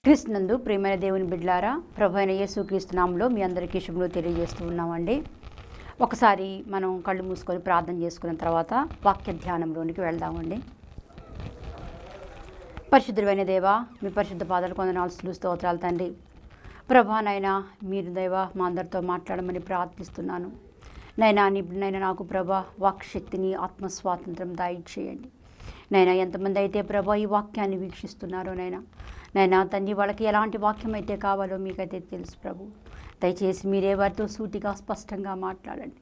క్రీస్తునందు ప్రియమైన దేవుని బిడ్డలారా, ప్రభువైన యేసుక్రీస్తు నామములో మీ అందరికీ శుభములు తెలియజేస్తూ ఉన్నామండి. ఒకసారి మనం కళ్ళు మూసుకొని ప్రార్థన చేసుకున్న తర్వాత వాక్య ధ్యానంలోనికి వెళ్దామండి. పరిశుద్ధుడైన దేవా, మీ పరిశుద్ధ పాదాలు కొందనాలు స్తోత్రాలు తండ్రి. ప్రభా నైనా మీరు దేవా మా అందరితో మాట్లాడమని ప్రార్థిస్తున్నాను. నైనా నాకు ప్రభా వాక్శక్తిని ఆత్మస్వాతంత్రం దయచేయండి. నైనా ఎంతమంది అయితే ప్రభా ఈ వాక్యాన్ని వీక్షిస్తున్నారో నైనా తండ్రి వాళ్ళకి ఎలాంటి వాక్యం అయితే కావాలో మీకైతే తెలుసు ప్రభు. దయచేసి మీరే వారితో సూటిగా స్పష్టంగా మాట్లాడండి.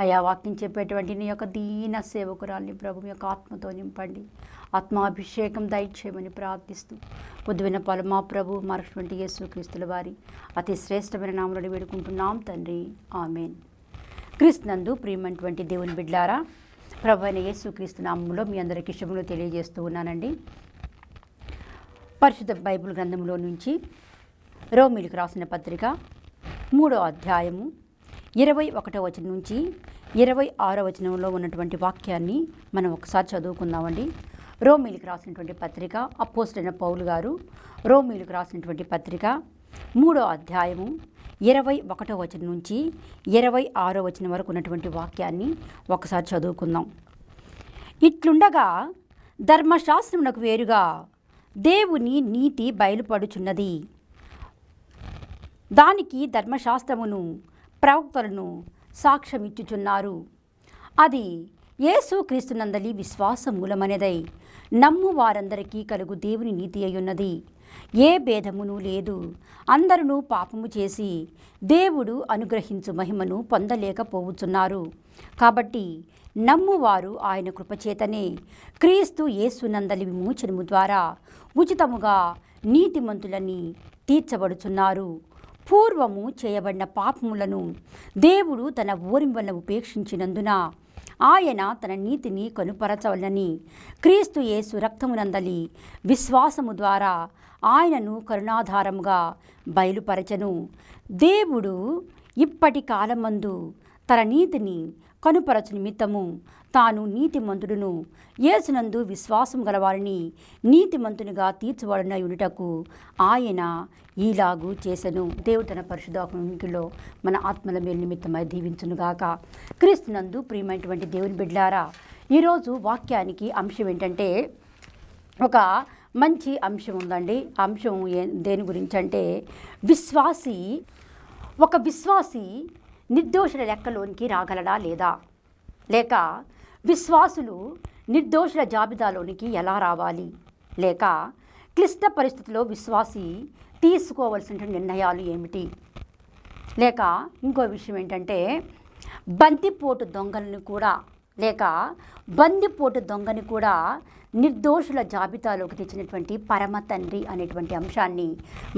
అయా వాక్యం చెప్పేటువంటి నీ యొక్క దీన సేవకురాల్ని ప్రభు మీ యొక్క ఆత్మతో నింపండి. ఆత్మాభిషేకం దయచేయమని ప్రార్థిస్తూ పొద్దున పలు మా ప్రభు మరటువంటి యేసుక్రీస్తుల వారి అతి శ్రేష్టమైన నామములో వేడుకుంటున్నాం తండ్రి, ఆమేన్. క్రీస్తునందు ప్రియమైనటువంటి దేవుని బిడ్డలారా, ప్రభు అయిన యేసుక్రీస్తు నామములో మీ అందరికీ శుభములు తెలియజేస్తూ ఉన్నానండి. పరిశుద్ధ బైబిల్ గ్రంథంలో నుంచి రోమీయులకు రాసిన పత్రిక 3వ అధ్యాయము 21వ వచనం నుంచి 26వ వచనంలో ఉన్నటువంటి వాక్యాన్ని మనం ఒకసారి చదువుకుందామండి. రోమీయులకు రాసినటువంటి పత్రిక అపోస్తలుడైన పౌలు గారు రోమీయులకు రాసినటువంటి పత్రిక 3వ అధ్యాయము 21వ వచనం నుంచి 26వ వచనం వరకు ఉన్నటువంటి వాక్యాన్ని ఒకసారి చదువుకుందాం. ఇట్లుండగా ధర్మశాస్త్రమునకు వేరుగా దేవుని నీతి బయలుపడుచున్నది. దానికి ధర్మశాస్త్రమును ప్రవక్తలను సాక్ష్యమిచ్చుచున్నారు. అది యేసుక్రీస్తునందలి విశ్వాస మూలమనేదై నమ్ము వారందరికీ కలుగు దేవుని నీతి అయ్యున్నది. ఏ భేదమును లేదు. అందరూ పాపము చేసి దేవుడు అనుగ్రహించు మహిమను పొందలేకపోవచ్చున్నారు. కాబట్టి నమ్మువారు ఆయన కృపచేతనే క్రీస్తు యేసునందలి విమోచనము ద్వారా ఉచితముగా నీతిమంతులని తీర్చబడుచున్నారు. పూర్వము చేయబడిన పాపములను దేవుడు తన ఓర్మి వలన ఉపేక్షించినందున ఆయన తన నీతిని కనుపరచవలనని క్రీస్తు యేసు రక్తమునందలి విశ్వాసము ద్వారా ఆయనను కరుణాధారముగా బయలుపరచను. దేవుడు ఇప్పటి కాలమందు తన నీతిని కనుపరచు నిమిత్తము తాను నీతిమంతుడును యేసునందు విశ్వాసం గలవారిని నీతిమంతునిగా తీర్చబడిన యునిటకు ఆయన ఈలాగు చేసెను. దేవుడు తన పరిశుద్ధాత్మలో మన ఆత్మల మేలు నిమిత్తమై దీవించునుగాక. క్రీస్తునందు ప్రియమైనటువంటి దేవుని బిడ్డలారా, ఈరోజు వాక్యానికి అంశం ఏంటంటే ఒక మంచి అంశం ఉందండి. అంశం దేని గురించి అంటే ఒక విశ్వాసి నిర్దోషుల లెక్కలోనికి రాగలడా లేదా, లేక విశ్వాసులు నిర్దోషుల జాబితాలోనికి ఎలా రావాలి, లేక క్లిష్ట పరిస్థితుల్లో విశ్వాసి తీసుకోవలసిన నిర్ణయాలు ఏమిటి, లేక ఇంకో విషయం ఏంటంటే బందిపోటు దొంగని కూడా నిర్దోషుల జాబితాలోకి తెచ్చినటువంటి పరమ తండ్రి అనేటువంటి అంశాన్ని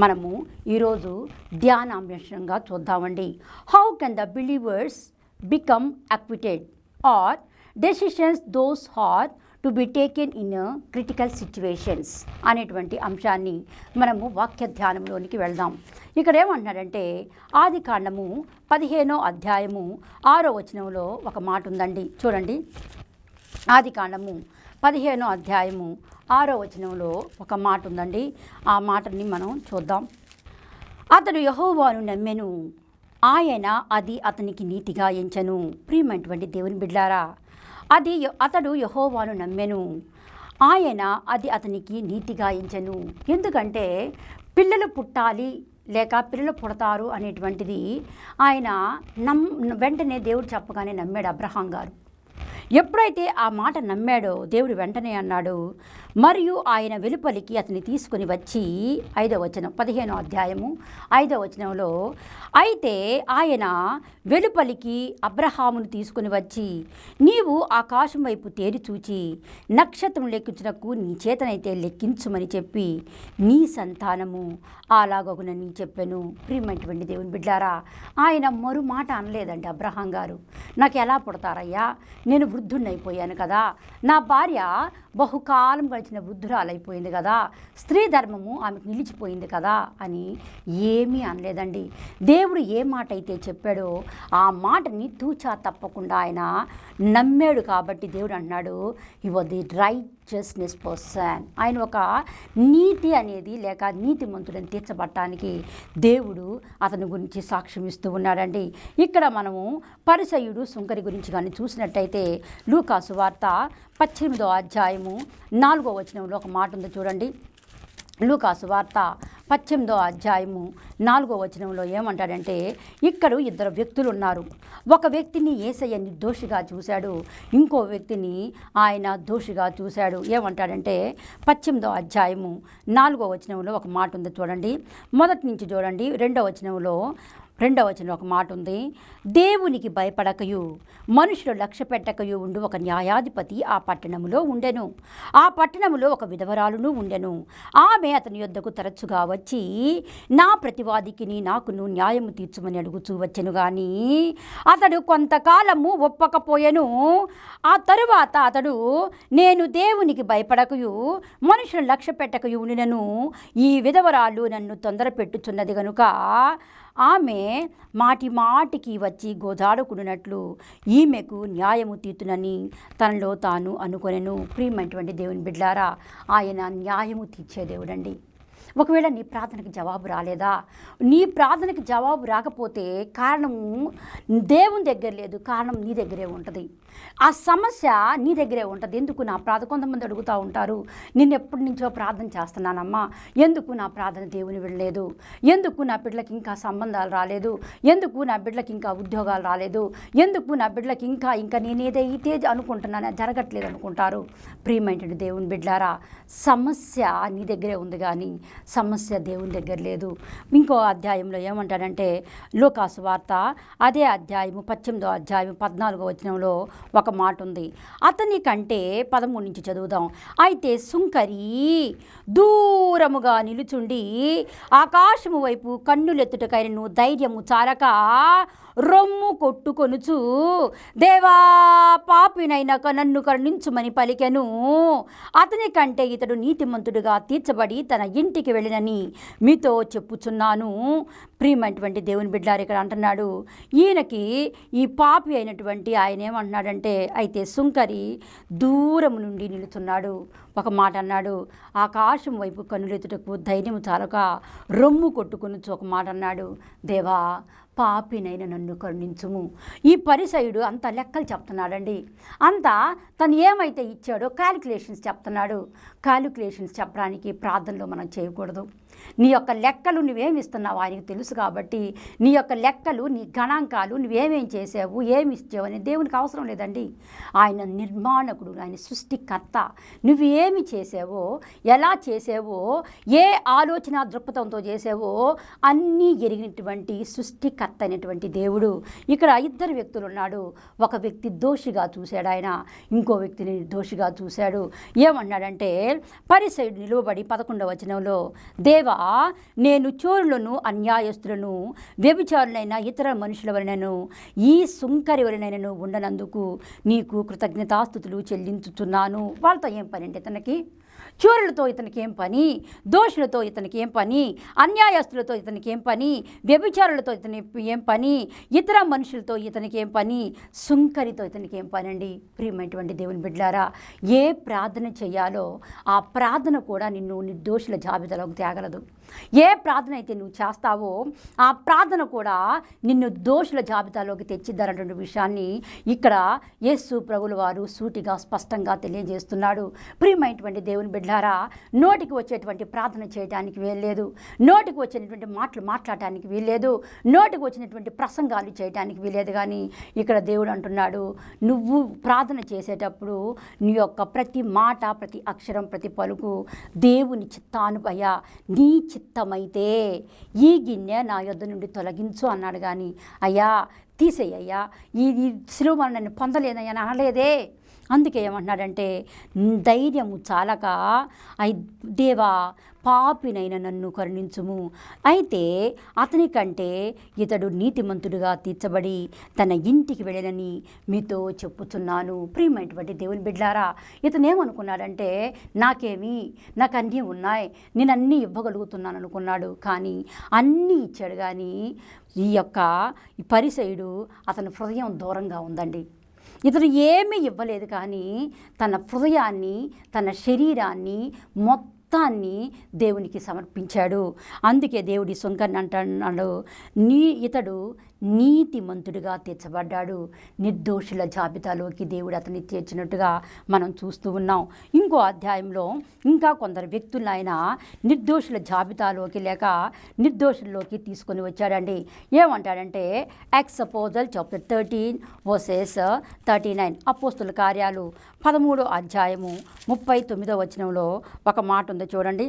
మనము ఈరోజు ధ్యానాంశంగా చూద్దామండి. How can the believers become acquitted or decisions those are to be taken in critical situations అనేటువంటి అంశాన్ని మనము వాక్య ధ్యానంలోనికి వెళ్దాం. ఇక్కడ ఏమంటున్నాడంటే ఆది కాండము 15వ అధ్యాయము 6వ వచనంలో ఒక మాట ఉందండి. చూడండి, ఆది కాండము 15వ అధ్యాయము 6వ వచనంలో ఒక మాట ఉందండి. ఆ మాటని మనం చూద్దాం. అతడు యెహోవాను నమ్మెను, ఆయన అది అతనికి నీతిగా ఎంచెను. ప్రియమైనటువంటి దేవుని బిడ్డలారా, అతడు యెహోవాను నమ్మెను, ఆయన అది అతనికి నీతిగా ఎంచెను. ఎందుకంటే పిల్లలు పుట్టాలి లేక పిల్లలు పుడతారు అనేటువంటిది ఆయన వెంటనే దేవుడు చెప్పగానే నమ్మాడు అబ్రహాం గారు. ఎప్పుడైతే ఆ మాట నమ్మాడో దేవుడు వెంటనే అన్నాడు, మరియు ఆయన వెలుపలికి అతన్ని తీసుకొని వచ్చి 5వ వచనం 15వ అధ్యాయము 5వ వచనంలో, అయితే ఆయన వెలుపలికి అబ్రహామును తీసుకొని వచ్చి, నీవు ఆకాశం వైపు తేరి చూచి నక్షత్రం లెక్కించుటకు నీ చేతనైతే లెక్కించుమని చెప్పి నీ సంతానము అలాగొగునని చెప్పాను. ప్రియమైనటువంటి దేవుని బిడ్డారా, ఆయన మరో మాట అనలేదండి అబ్రహాం గారు. నాకు ఎలా పుడతారయ్యా, నేను వృద్ధుడినైపోయాను కదా, నా భార్య బహుకాలం గడిచిన వృద్ధురాలైపోయింది కదా, స్త్రీ ధర్మము ఆమెకు నిలిచిపోయింది కదా అని ఏమీ అనలేదండి. దేవుడు ఏ మాట అయితే చెప్పాడో ఆ మాటని తూచా తప్పకుండా ఆయన నమ్మాడు. కాబట్టి దేవుడు అన్నాడు, హి వాజ్ ది రైచియస్నెస్ పర్సన్. ఆయన ఒక నీతి అనేది లేక నీతిమంతుడని తీర్చబడటానికి దేవుడు అతని గురించి సాక్ష్యం ఇస్తూ ఉన్నాడండి. ఇక్కడ మనము పరిసయ్యుడు సుంకరి గురించి కానీ చూసినట్టయితే లూకాసు వార్త 18వ అధ్యాయము 4వ వచనంలో ఒక మాట ఉంది చూడండి. లూకాసు వార్త 18వ అధ్యాయము 4వ వచనంలో ఏమంటాడంటే, ఇక్కడ 2 వ్యక్తులు ఉన్నారు. ఒక వ్యక్తిని యేసయ్య నిర్దోషిగా చూశాడు, ఇంకో వ్యక్తిని ఆయన దోషిగా చూశాడు. ఏమంటాడంటే 18వ అధ్యాయము 4వ వచనంలో ఒక మాట ఉంది చూడండి. మొదటి నుంచి చూడండి. 2వ వచనంలో ఒక మాట ఉంది. దేవునికి భయపడకయు మనుషులు లక్ష్య పెట్టకయు ఉండు ఒక న్యాయాధిపతి ఆ పట్టణములో ఉండెను. ఆ పట్టణములో ఒక విధవరాలును ఉండెను. ఆమె అతని యొద్దకు తరచుగా వచ్చి, నా ప్రతివాదికిని నాకును న్యాయము తీర్చుమని అడుగుచూ వచ్చెను గాని అతడు కొంతకాలము ఒప్పకపోయెను. ఆ తరువాత అతడు, నేను దేవునికి భయపడకయు మనుషులను లక్ష్య పెట్టకయు ఉండినను, ఈ విధవరాలు నన్ను తొందర పెట్టుచున్నది గనుక ఆమె మాటి మాటికి వచ్చి గోదాడుకున్నట్లు ఈమెకు న్యాయము తీర్చునని తనలో తాను అనుకొనెను. ప్రియమైనటువంటి దేవుని బిడ్డలారా, ఆయన న్యాయము తీర్చే దేవుడండి. ఒకవేళ నీ ప్రార్థనకి జవాబు రాలేదా, నీ ప్రార్థనకి జవాబు రాకపోతే కారణము దేవుని దగ్గర లేదు, కారణం నీ దగ్గరే ఉంటుంది. ఆ సమస్య నీ దగ్గరే ఉంటుంది. ఎందుకు నా ప్రార్థన, కొంతమంది అడుగుతూ ఉంటారు, నేను ఎప్పటి నుంచో ప్రార్థన చేస్తున్నానమ్మా, ఎందుకు నా ప్రార్థన దేవుని వెళ్ళలేదు, ఎందుకు నా బిడ్డలకి ఇంకా సంబంధాలు రాలేదు, ఎందుకు నా బిడ్డలకి ఇంకా ఉద్యోగాలు రాలేదు, ఎందుకు నా బిడ్డలకి ఇంకా నేనేదైతే అనుకుంటున్నానో జరగట్లేదు అనుకుంటారు. ప్రియమైనటువంటి దేవుని బిడ్డలారా, సమస్య నీ దగ్గరే ఉంది కానీ సమస్య దేవుని దగ్గర లేదు. ఇంకో అధ్యాయంలో ఏమంటాడంటే లూకాసు వార్త అదే అధ్యాయము 18వ అధ్యాయం 14వ వచనంలో ఒక మాట ఉంది. అతని కంటే 13 నుంచి చదువుదాం. అయితే సుంకరి దూరముగా నిలుచుండి ఆకాశము వైపు కన్నులెత్తుటకైనను ధైర్యము చాలక రొమ్ము కొట్టుకొనుచు, దేవా పాపినైనాక నన్ను కరుణించుమని పలికెను. అతని కంటే ఇతడు నీతిమంతుడిగా తీర్చబడి తన ఇంటికి వెళ్ళినని మీతో చెప్పుచున్నాను. ప్రియమైనటువంటి దేవుని బిడ్డలారు, ఇక్కడ అంటున్నాడు, ఈయనకి ఈ పాపి అయినటువంటి ఆయన ఏమంటున్నాడంటే, అయితే సుంకరి దూరం నుండి నిలుచున్నాడు. ఒక మాట అన్నాడు, ఆకాశం వైపు కన్నులెత్తుటకు ధైర్యం చాలక రొమ్ము కొట్టుకొనుచు ఒక మాట అన్నాడు, దేవా పాపినైన నన్ను కరుణించుము. ఈ పరిసయుడు అంత లెక్కలు చెప్తున్నాడండి. అంతా తను ఏమైతే ఇచ్చాడో క్యాలిక్యులేషన్స్ చెప్తున్నాడు. క్యాలిక్యులేషన్స్ చెప్పడానికి ప్రార్థనలో మనం చేయకూడదు. నీ యొక్క లెక్కలు నువ్వేమి ఇస్తున్నావు ఆయనకు తెలుసు. కాబట్టి నీ యొక్క లెక్కలు, నీ గణాంకాలు, నువ్వేమేం చేసావు, ఏమి ఇచ్చావు అని దేవునికి అవసరం లేదండి. ఆయన నిర్మాణకుడు, ఆయన సృష్టికర్త. నువ్వు ఏమి చేసావో, ఎలా చేసావో, ఏ ఆలోచన దృక్పథంతో చేసావో అన్నీ ఎరిగినటువంటి సృష్టికర్త అయినటువంటి దేవుడు. ఇక్కడ 2 వ్యక్తులు ఉన్నాడు. ఒక వ్యక్తి దోషిగా చూశాడు ఆయన, ఇంకో వ్యక్తిని దోషిగా చూశాడు. ఏమన్నాడంటే పరిసయ్యుడు నిలువబడి 11వ వచనంలో, దేవా నేను చోరులను, అన్యాయస్తులను, వ్యభిచారులైన ఇతర మనుషుల వలనను ఈ సుంకరి వలనైనను ఉండనందుకు నీకు కృతజ్ఞతాస్తుతులు చెల్లించుచున్నాను. వాళ్ళతో ఏం పని అంటే ఇతనికి? చోరులతో ఇతనికి ఏం పని, దోషులతో ఇతనికి ఏం పని, అన్యాయస్తులతో ఇతనికి ఏం పని, వ్యభిచారులతో ఇతనికి ఏం పని, ఇతర మనుషులతో ఇతనికి ఏం పని, సుంకరితో ఇతనికి ఏం పని అండి. ప్రియమైనటువంటి దేవుని బిడ్డలారా, ఏ ప్రార్థన చేయాలో ఆ ప్రార్థన కూడా నిన్ను నిర్దోషుల జాబితాలోకి తేగలదు. ఏ ప్రార్థన అయితే నువ్వు చేస్తావో ఆ ప్రార్థన కూడా నిన్ను దోషుల జాబితాలోకి తెచ్చిద్దరన్నటువంటి విషయాన్ని ఇక్కడ యేసు ప్రభువుల వారు సూటిగా స్పష్టంగా తెలియజేస్తున్నాడు. ప్రియమైనటువంటి దేవుని బిడ్డ బిడ్డలారా, నోటికి వచ్చేటువంటి ప్రార్థన చేయడానికి వీల్లేదు, నోటికి వచ్చేటువంటి మాటలు మాట్లాడటానికి వీల్లేదు, నోటికి వచ్చినటువంటి ప్రసంగాలు చేయడానికి వీల్లేదు. కానీ ఇక్కడ దేవుడు అంటున్నాడు, నువ్వు ప్రార్థన చేసేటప్పుడు నీ యొక్క ప్రతి మాట, ప్రతి అక్షరం, ప్రతి పలుకు దేవుని చిత్తానుభయ, నీ చిత్తమైతే ఈ గిన్నె నా యొద్ద నుండి తొలగించు అన్నాడు. కానీ అయ్యా తీసేయ్యా, ఈ శిలువ నన్ను పొందలేదయ్యా అనలేదే. అందుకే ఏమంటున్నాడంటే, ధైర్యము చాలక దేవా పాపినైన నన్ను కరుణించుము. అయితే అతని కంటే ఇతడు నీతిమంతుడిగా తీర్చబడి తన ఇంటికి వెళ్ళనని మీతో చెప్పుచున్నాను. ప్రియమైనటువంటి దేవుని బిడ్డలారా, ఇతను ఏమనుకున్నాడంటే, నాకు అన్నీ ఉన్నాయి, నేను అన్నీ ఇవ్వగలుగుతున్నాను అనుకున్నాడు. కానీ అన్నీ ఇచ్చాడు. కానీ ఈ యొక్క పరిసయుడు అతని హృదయం దూరంగా ఉందండి. ఇతడు ఏమీ ఇవ్వలేదు. కానీ తన హృదయాన్ని, తన శరీరాన్ని మొత్తాన్ని దేవునికి సమర్పించాడు. అందుకే దేవుడి సొంకర్ని అంటున్నాడు, ఇతడు నీతిమంతుడిగా తీర్చబడ్డాడు. నిర్దోషుల జాబితాలోకి దేవుడు అతన్ని చేర్చినట్టుగా మనం చూస్తూ ఉన్నాం. ఇంకో అధ్యాయంలో ఇంకా కొందరు వ్యక్తులను ఆయన నిర్దోషుల జాబితాలోకి లేక నిర్దోషుల్లోకి తీసుకొని వచ్చాడండి. ఏమంటాడంటే, యాక్ట్స్ అపోజిల్ చాప్టర్ 13 వర్సెస్ 39, అపోస్తుల కార్యాలు 13వ అధ్యాయము 39వ వచనంలో ఒక మాట ఉంది చూడండి.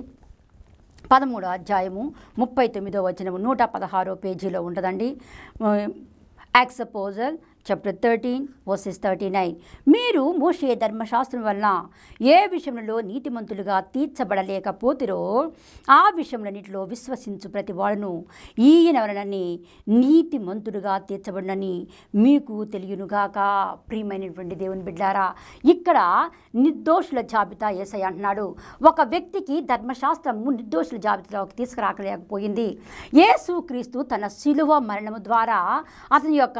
13వ అధ్యాయము 39వ వచనము 116వ పేజీలో ఉంటుందండి. Acts అపోజిల్ chapter 13 versus 39. మీరు మోషే ధర్మశాస్త్రం వలన ఏ విషయంలో నీతిమంతులుగా తీర్చబడలేకపోతిరో ఆ విషయంలన్నిటిలో విశ్వసించు ప్రతి వాడును ఈయన వలనని నీతిమంతుడుగా తీర్చబడినని మీకు తెలియనుగాక. ప్రియమైనటువంటి దేవుని బిడ్డారా, ఇక్కడ నిర్దోషుల జాబితా యేసయ్య అంటున్నాడు. ఒక వ్యక్తికి ధర్మశాస్త్రము నిర్దోషుల జాబితాలోకి తీసుకురాకలేకపోయింది. యేసుక్రీస్తు తన శిలువ మరణము ద్వారా అతని యొక్క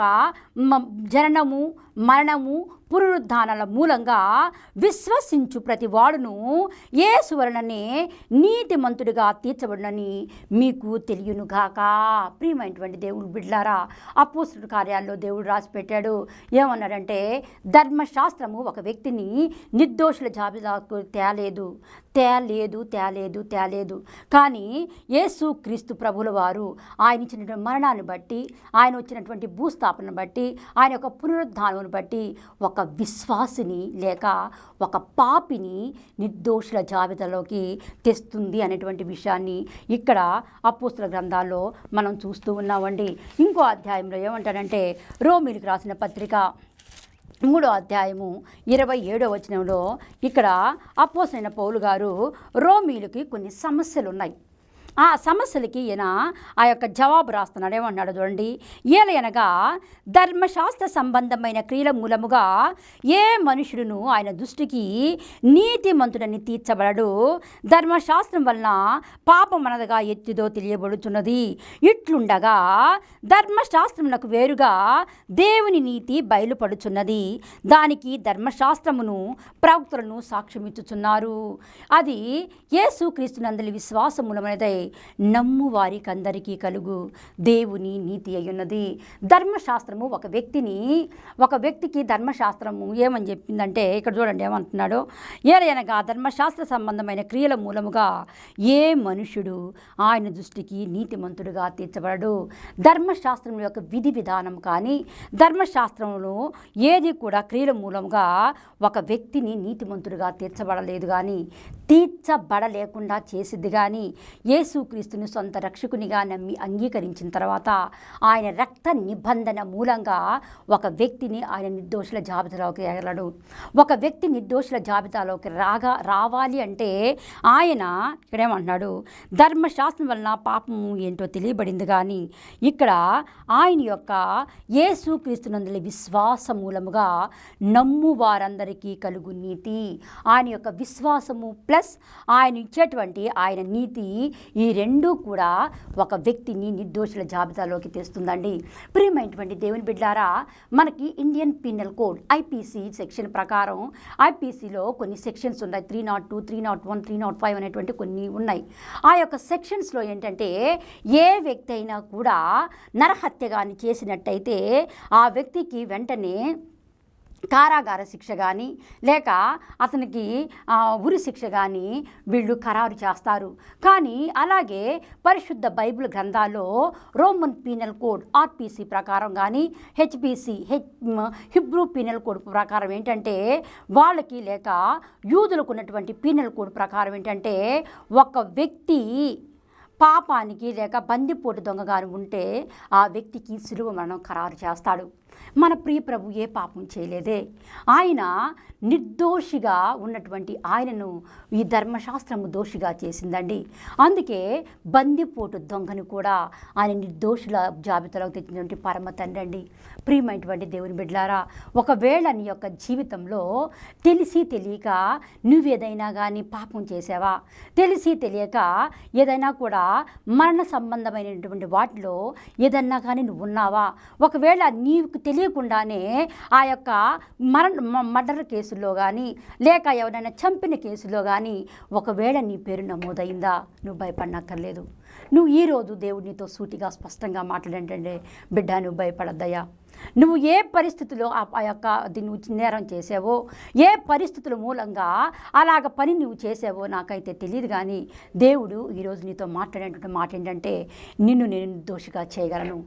జననము, మరణము, పునరుద్ధానాల మూలంగా విశ్వసించు ప్రతి వాడును యేసు వలననే నీతిమంతుడిగా తీర్చబడినని మీకు తెలియనుగాక. ప్రియమైనటువంటి దేవుడు బిడ్డలారా, అపోస్తలుల కార్యాల్లో దేవుడు రాసి పెట్టాడు. ఏమన్నాడంటే, ధర్మశాస్త్రము ఒక వ్యక్తిని నిర్దోషుల జాబితాకు తేలేదు. కానీ యేసుక్రీస్తు ప్రభుల వారు ఆయన ఇచ్చినటువంటి మరణాన్ని బట్టి, ఆయన వచ్చినటువంటి భూస్థాపనను బట్టి, ఆయన యొక్క పునరుద్ధానం బట్టి ఒక విశ్వాసిని లేక ఒక పాపిని నిర్దోషుల జాబితాలోకి తెస్తుంది అనేటువంటి విషయాన్ని ఇక్కడ అపోస్తల గ్రంథాల్లో మనం చూస్తూ ఉన్నామండి. ఇంకో అధ్యాయంలో ఏమంటాడంటే, రోమీయులకు రాసిన పత్రిక 3వ అధ్యాయము 27వ వచనంలో ఇక్కడ అపోస్తలుడైన పౌలు గారు రోమీయులకి కొన్ని సమస్యలు ఉన్నాయి. ఆ సమస్యలకి ఈయన ఆ యొక్క జవాబు రాస్తున్నాడు. ఏమన్నాడు చూడండి. ఏలయనగా ధర్మశాస్త్ర సంబంధమైన క్రియల మూలముగా ఏ మనుషుడును ఆయన దృష్టికి నీతిమంతుడని తీర్చబడడు. ధర్మశాస్త్రం వలన పాపమనదగా ఎత్తిదో తెలియబడుచున్నది. ఇట్లుండగా ధర్మశాస్త్రమునకు వేరుగా దేవుని నీతి బయలుపడుచున్నది. దానికి ధర్మశాస్త్రమును ప్రవక్తలను సాక్ష్యమిచ్చుచున్నారు. అది యేసుక్రీస్తునందలి విశ్వాసమూలమైనదై నమ్ము వారికి అందరికీ కలుగు దేవుని నీతి అయ్యున్నది. ధర్మశాస్త్రము ఒక వ్యక్తికి ధర్మశాస్త్రము ఏమని చెప్పిందంటే, ఇక్కడ చూడండి ఏమంటున్నాడో, ఏలయనగా ధర్మశాస్త్ర సంబంధమైన క్రియల మూలముగా ఏ మనుషుడు ఆయన దృష్టికి నీతిమంతుడుగా తీర్చబడడు. ధర్మశాస్త్రం యొక్క విధి విధానం కానీ ధర్మశాస్త్రంలో ఏది కూడా క్రియల మూలంగా ఒక వ్యక్తిని నీతిమంతుడుగా తీర్చబడలేదు, కానీ తీర్చబడలేకుండా చేసిద్ది. కానీ యేసుక్రీస్తుని సొంత రక్షకునిగా నమ్మి అంగీకరించిన తర్వాత ఆయన రక్త నిబంధన మూలంగా ఒక వ్యక్తిని ఆయన నిర్దోషుల జాబితాలోకి ఎగలడు. ఒక వ్యక్తి నిర్దోషుల జాబితాలోకి రావాలి అంటే ఆయన ఇక్కడేమంటున్నాడు, ధర్మశాస్త్రం వలన పాపము ఏంటో తెలియబడింది. కానీ ఇక్కడ ఆయన యొక్క యేసుక్రీస్తునందలి విశ్వాస మూలముగా నమ్ము వారందరికీ కలుగు నీతి, ఆయన యొక్క విశ్వాసము ప్లస్ ఆయన ఇచ్చేటువంటి ఆయన నీతి, ఈ రెండూ కూడా ఒక వ్యక్తిని నిర్దోషుల జాబితాలోకి తెస్తుందండి. ప్రియమైనటువంటి దేవుని బిడ్డారా, మనకి Indian penal code IPC section ప్రకారం ఐపీసీలో కొన్ని సెక్షన్స్ ఉన్నాయి. 302, 301, 305 అనేటువంటి కొన్ని ఉన్నాయి. ఆ యొక్క సెక్షన్స్లో ఏంటంటే, ఏ వ్యక్తి అయినా కూడా నరహత్య కానీ చేసినట్టయితే ఆ వ్యక్తికి వెంటనే కారాగార శిక్ష కానీ లేక అతనికి ఉరి శిక్ష కానీ వీళ్ళు ఖరారు చేస్తారు. కానీ అలాగే పరిశుద్ధ బైబిల్ గ్రంథాల్లో రోమన్ పీనల్ కోడ్ ఆర్పిసి ప్రకారం కానీ హిబ్రూ పీనల్ కోడ్ ప్రకారం ఏంటంటే వాళ్ళకి లేక యూదులకు ఉన్నటువంటి పీనల్ కోడ్ ప్రకారం ఏంటంటే ఒక వ్యక్తి పాపానికి లేక బందిపోటు దొంగగారు ఉంటే ఆ వ్యక్తికి శిలువ మరణం ఖరారు చేస్తాడు. మన ప్రియ ప్రభు ఏ పాపం చేయలేదే. ఆయన నిర్దోషిగా ఉన్నటువంటి ఆయనను ఈ ధర్మశాస్త్రము దోషిగా చేసిందండి. అందుకే బందిపోటు దొంగను కూడా ఆయన నిర్దోషుల జాబితాలోకి తెచ్చినటువంటి పరమ తండ్రి అండి. ప్రియమైనటువంటి దేవుని బిడ్డలారా, ఒకవేళ నీ యొక్క జీవితంలో తెలిసి తెలియక నువ్వేదైనా కానీ పాపం చేసావా, తెలిసి తెలియక ఏదైనా కూడా మరణ సంబంధమైనటువంటి వాటిలో ఏదన్నా కానీ నువ్వు ఉన్నావా, ఒకవేళ నీకు తెలియకుండానే ఆ యొక్క మర్డర్ కేసుల్లో కానీ లేక ఎవరైనా చంపిన కేసులో కానీ ఒకవేళ నీ పేరు నమోదైందా, నువ్వు భయపడనక్కర్లేదు. నువ్వు ఈరోజు దేవుడు నీతో సూటిగా స్పష్టంగా మాట్లాడంటే, బిడ్డ నువ్వు భయపడద్దయ్యా. నువ్వు ఏ పరిస్థితిలో ఆ యొక్క నువ్వు నేరం చేసావో, ఏ పరిస్థితుల మూలంగా అలాగ పని నువ్వు చేసావో నాకైతే తెలియదు. కానీ దేవుడు ఈరోజు నీతో మాట్లాడేటువంటి మాట ఏంటంటే, నిన్ను నేను నిర్దోషిగా చేయగలను,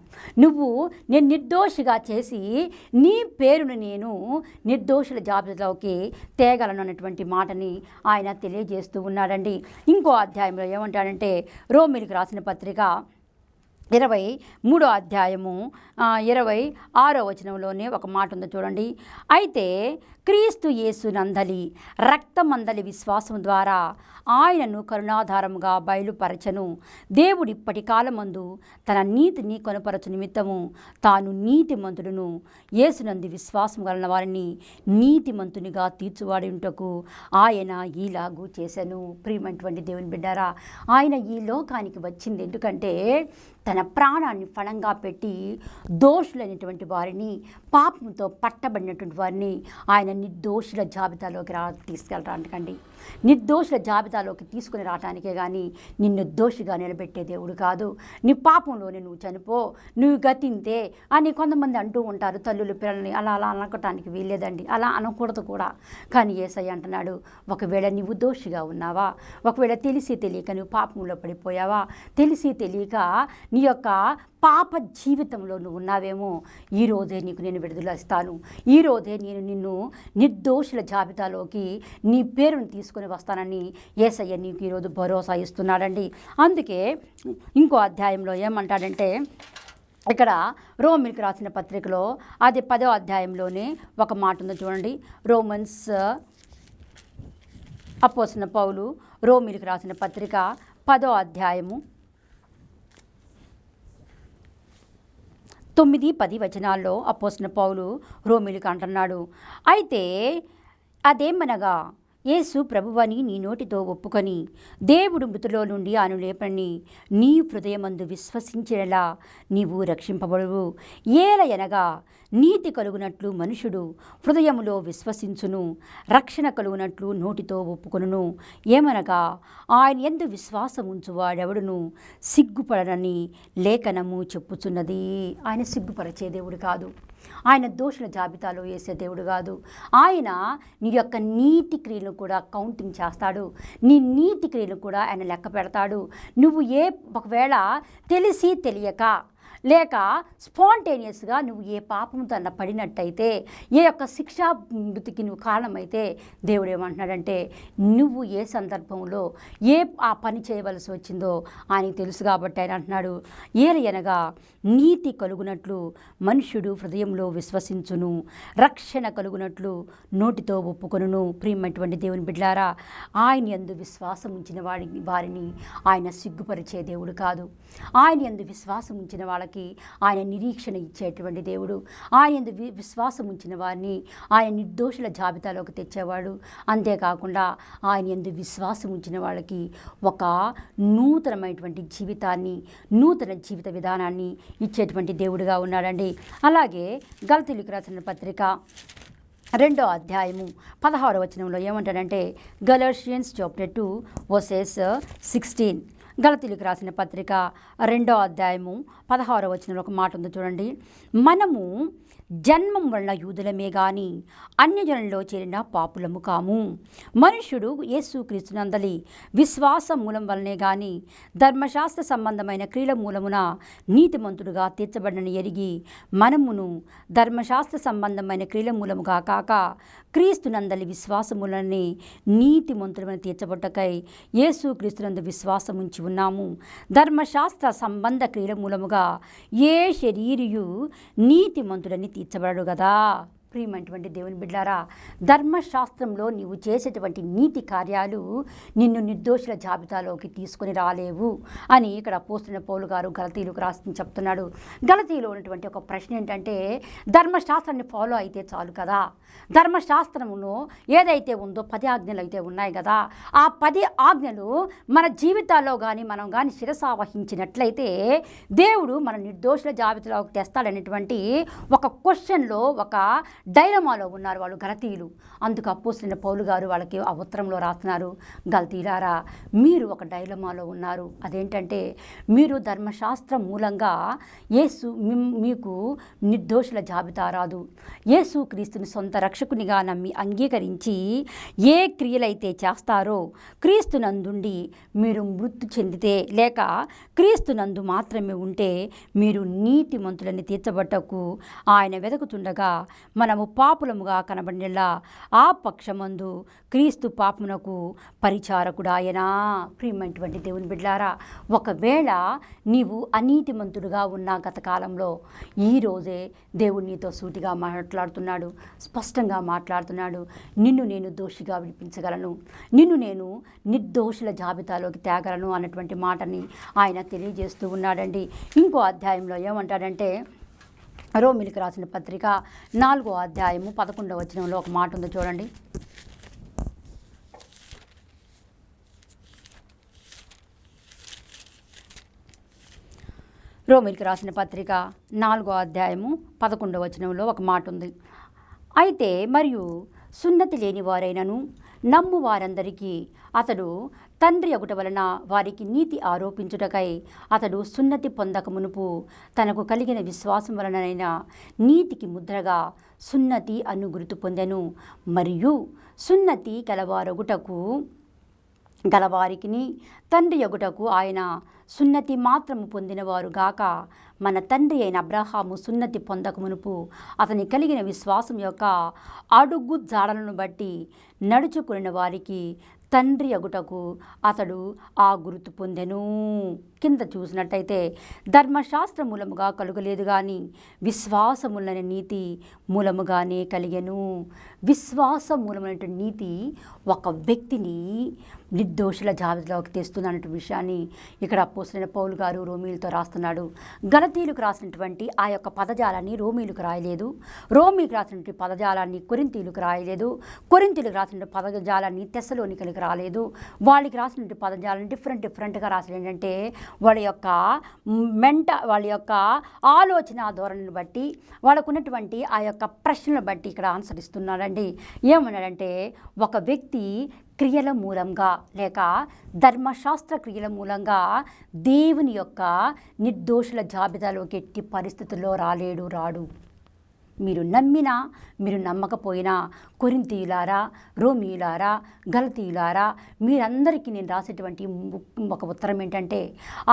నేను నిర్దోషిగా చేసి నీ పేరును నేను నిర్దోషుల జాబితాలోకి తేగలను అన్నటువంటి మాటని ఆయన తెలియజేస్తూ ఉన్నాడండి. ఇంకో అధ్యాయంలో ఏమంటాడంటే, రోమీయులకు రాసిన పత్రిక 23వ అధ్యాయము 26వ వచనంలోనే ఒక మాట ఉందో చూడండి. అయితే క్రీస్తు యేసు నందలి రక్తమందలి విశ్వాసం ద్వారా ఆయనను కరుణాధారముగా బయలుపరచను. దేవుడు ఇప్పటి కాలమందు తన నీతిని కొనపరచు నిమిత్తము తాను నీతిమంతుడును యేసునందు విశ్వాసం గలన వారిని నీతిమంతునిగా తీర్చువాడుటకు ఆయన ఈలాగు చేశాను. ప్రియమైనటువంటి దేవుని బిడ్డారా, ఆయన ఈ లోకానికి వచ్చింది ఎందుకంటే తన ప్రాణాన్ని ఫలంగా పెట్టి దోషులైనటువంటి వారిని, పాపంతో పట్టబడినటువంటి వారిని ఆయన నిర్దోషుల జాబితాలోకి తీసుకెళ్ళటానికండి. నిర్దోషుల జాబితాలోకి తీసుకుని రావటానికే కానీ నిన్ను దోషిగా నిలబెట్టే దేవుడు కాదు. నీ పాపంలోనే నువ్వు చనిపో, నువ్వు గతింతే అని కొంతమంది అంటూ ఉంటారు. తల్లులు పిల్లల్ని అలా అనుకోవటానికి వీల్లేదండి, అలా అనకూడదు కూడా. కానీ యేసయ్య అంటున్నాడు, ఒకవేళ నువ్వు దోషిగా ఉన్నావా, ఒకవేళ తెలిసి తెలియక నువ్వు పాపంలో పడిపోయావా, తెలిసి తెలియక నీ యొక్క పాప జీవితంలో నువ్వు ఉన్నావేమో, ఈరోజే నీకు నేను విడుదల ఇస్తాను. ఈరోజే నేను నిన్ను నిర్దోషుల జాబితాలోకి నీ పేరును తీసుకొని వస్తానని యేసయ్య నీకు ఈరోజు భరోసా ఇస్తున్నాడండి. అందుకే ఇంకో అధ్యాయంలో ఏమంటాడంటే, ఇక్కడ రోమీయులకు రాసిన పత్రికలో అది 10వ అధ్యాయంలోనే ఒక మాట ఉందో చూడండి. రోమన్స్ అపోస్తలుడైన పౌలు రోమీయులకు రాసిన పత్రిక 10వ అధ్యాయము 9-10 వచనాల్లో అపోస్తలుడైన పౌలు రోమీయులకు అంటున్నాడు, అయితే అదేమనగా యేసు ప్రభువని నీ నోటితో ఒప్పుకొని దేవుడు మృతులో నుండి ఆయన లేపని నీ హృదయమందు విశ్వసించేలా నీవు రక్షింపబడువు. ఏలయనగా నీతి కలుగునట్లు మనుషుడు హృదయములో విశ్వసించును, రక్షణ కలుగునట్లు నోటితో ఒప్పుకొనును. ఏమనగా ఆయన యందు విశ్వాసం ఉంచువాడెవడును సిగ్గుపడనని లేఖనము చెప్పుచున్నది. ఆయన సిగ్గుపరిచే దేవుడు కాదు, ఆయన దోషుల జాబితాలో వేసే దేవుడు కాదు. ఆయన నీ యొక్క నీతి క్రియలను కూడా కౌంటింగ్ చేస్తాడు, నీ నీతి క్రియలను కూడా ఆయన లెక్క పెడతాడు. నువ్వు ఒకవేళ తెలిసి తెలియక లేక స్పాంటేనియస్గా నువ్వు ఏ పాపంతో అన్న పడినట్టయితే, ఏ యొక్క శిక్షా మృతికి నువ్వు కారణమైతే, దేవుడు ఏమంటున్నాడంటే నువ్వు ఏ సందర్భంలో ఆ పని చేయవలసి వచ్చిందో ఆయనకు తెలుసు కాబట్టి ఆయన అంటున్నాడు, ఏలయనగా నీతి కలుగునట్లు మనుష్యుడు హృదయంలో విశ్వసించును, రక్షణ కలుగునట్లు నోటితో ఒప్పుకొనును. ప్రియమైనటువంటి దేవుని బిడ్డలారా, ఆయన యందు విశ్వాసం ఉంచిన వారిని ఆయన సిగ్గుపరిచే దేవుడు కాదు. ఆయన యందు విశ్వాసం ఉంచిన వాళ్ళకి ఆయన నిరీక్షణ ఇచ్చేటువంటి దేవుడు. ఆయన యందు విశ్వాసం ఉంచిన వారిని ఆయన నిర్దోషుల జాబితాలోకి తెచ్చేవాడు. అంతేకాకుండా ఆయన యందు విశ్వాసం ఉంచిన వాళ్ళకి ఒక నూతనమైనటువంటి జీవితాన్ని, నూతన జీవిత విధానాన్ని ఇచ్చేటువంటి దేవుడుగా ఉన్నాడండి. అలాగే గలతీయులకు రాసిన పత్రిక 2వ అధ్యాయము 16వ వచనంలో ఏమంటాడంటే, గలాషియన్స్ చాప్టర్ 2 వర్సెస్ 16. గలతీయులకు రాసిన పత్రిక 2వ అధ్యాయము 16వ వచనంలో ఒక మాట ఉంది చూడండి. మనము జన్మం వలన యూదులమే గాని అన్యజనుల్లో చేరిన పాపులము కాము. మనుష్యుడు యేసుక్రీస్తునందలి విశ్వాస మూలం వలనే గాని ధర్మశాస్త్ర సంబంధమైన క్రియల మూలమున నీతిమంతుడుగా తీర్చబడినని ఎరిగి మనమును ధర్మశాస్త్ర సంబంధమైన క్రియల మూలముగా కాక క్రీస్తునందలి విశ్వాసములని నీతిమంతుడమని తీర్చబట్టకై యేసుక్రీస్తునందు విశ్వాసముంచి ఉన్నాము. ధర్మశాస్త్ర సంబంధ క్రియల మూలముగా ఏ శరీరియు నీతిమంతుడని తీర్చబడడు కదా. ప్రియమైనటువంటి దేవుని బిడ్డారా, ధర్మశాస్త్రంలో నీవు చేసేటువంటి నీతి కార్యాలు నిన్ను నిర్దోషుల జాబితాలోకి తీసుకొని రాలేవు అని ఇక్కడ అపోస్తలుడైన పౌలు గారు గలతీయులకు రాసి చెప్తున్నాడు. గలతీయులో ఉన్నటువంటి ఒక ప్రశ్న ఏంటంటే, ధర్మశాస్త్రాన్ని ఫాలో అయితే చాలు కదా, ధర్మశాస్త్రములో ఏదైతే ఉందో 10 ఆజ్ఞలు అయితే ఉన్నాయి కదా, ఆ 10 ఆజ్ఞలు మన జీవితాల్లో కానీ మనం కానీ శిరసావహించినట్లయితే దేవుడు మన నిర్దోషుల జాబితాలోకి తెస్తాడనేటువంటి ఒక క్వశ్చన్లో, ఒక డైలమాలో ఉన్నారు వాళ్ళు గలతీయులు. అందుకు అపోస్తలుడైన పౌలు గారు వాళ్ళకి ఆ ఉత్తరంలో రాస్తున్నారు, గలతీయులారా మీరు ఒక డైలమాలో ఉన్నారు. అదేంటంటే, మీరు ధర్మశాస్త్రం మూలంగా మీకు నిర్దోషుల జాబితా రాదు. యేసుక్రీస్తుని సొంత రక్షకునిగా నమ్మి అంగీకరించి ఏ క్రియలైతే చేస్తారో క్రీస్తునందుండి మీరు మృతి చెందితే లేక క్రీస్తునందు మాత్రమే ఉంటే మీరు నీతిమంతులని తీర్చబట్టకు ఆయన వెదకుతుండగా మనము పాపులముగా కనబడినలా ఆ పక్షమందు క్రీస్తు పాపమునకు పరిచారకుడాయనా. ప్రియమైనటువంటి దేవుని బిడ్డలారా, ఒకవేళ నీవు అనీతిమంతుడుగా ఉన్న గత కాలంలో ఈరోజే దేవుడు నీతో సూటిగా మాట్లాడుతున్నాడు, స్పష్టంగా మాట్లాడుతున్నాడు. నిన్ను నేను దోషిగా విడిపించగలను, నిన్ను నేను నిర్దోషుల జాబితాలోకి తేగలను అన్నటువంటి మాటని ఆయన తెలియజేస్తూ ఉన్నాడండి. ఇంకో అధ్యాయంలో ఏమంటాడంటే, రోమీయులకు రాసిన పత్రిక 4వ అధ్యాయము 11వ వచనంలో ఒక మాట ఉంది చూడండి. రోమీయులకు రాసిన పత్రిక 4వ అధ్యాయము 11వ వచనంలో ఒక మాట ఉంది. అయితే మరియు సున్నతి లేని వారైనను నమ్ము వారందరికీ అతడు తండ్రి అగుట వలన వారికి నీతి ఆరోపించుటకై అతడు సున్నతి పొందక మునుపు తనకు కలిగిన విశ్వాసం వలనైనా నీతికి ముద్రగా సున్నతి అను గుర్తు పొందెను. మరియు సున్నతి గలవారికిని తండ్రి అగుటకు ఆయన సున్నతి మాత్రము పొందినవారు గాక మన తండ్రి అయిన అబ్రహాము సున్నతి పొందక మునుపు అతని కలిగిన విశ్వాసం యొక్క అడుగు జాడలను బట్టి నడుచుకున్న వారికి తండ్రి అగుటకు అతడు ఆ గుర్తు పొందెను. కింద చూసినట్టయితే ధర్మశాస్త్ర మూలముగా కలుగలేదు కానీ విశ్వాసములైన నీతి మూలముగానే కలిగెను. విశ్వాస మూలమైన నీతి ఒక వ్యక్తిని నిర్దోషుల జాబితాలోకి తెస్తున్నటువంటి విషయాన్ని ఇక్కడ అపోస్తలుడైన పౌలు గారు రోమీయులతో రాస్తున్నాడు. గలతీయులకు రాసినటువంటి ఆ యొక్క పదజాలాన్ని రోమీయులకు రాయలేదు, రోమీయులకు రాసినటువంటి పదజాలాన్ని కొరింథీయులకు రాయలేదు, కొరింథీయులకు రాసినటువంటి పదజాలాన్ని తెస్సలోనికలకు రాలేదు. వాళ్ళకి రాసినటువంటి పదజాలను డిఫరెంట్గా రాసిన ఏంటంటే వాళ్ళ యొక్క ఆలోచన ధోరణిని బట్టి, వాళ్ళకున్నటువంటి ఆ యొక్క ప్రశ్నలను బట్టి ఇక్కడ ఆన్సర్ ఇస్తున్నాడండి. ఏమన్నాడంటే, ఒక వ్యక్తి క్రియల మూలంగా లేక ధర్మశాస్త్ర క్రియల మూలంగా దేవుని యొక్క నిర్దోషుల జాబితాలోకి ఎట్టి పరిస్థితుల్లో రాడు. మీరు నమ్మినా మీరు నమ్మకపోయినా, కొరింథీయులారా, రోమీయులారా, గలతీయులారా, మీరందరికీ నేను రాసేటువంటి ఒక ఉత్తరం ఏంటంటే,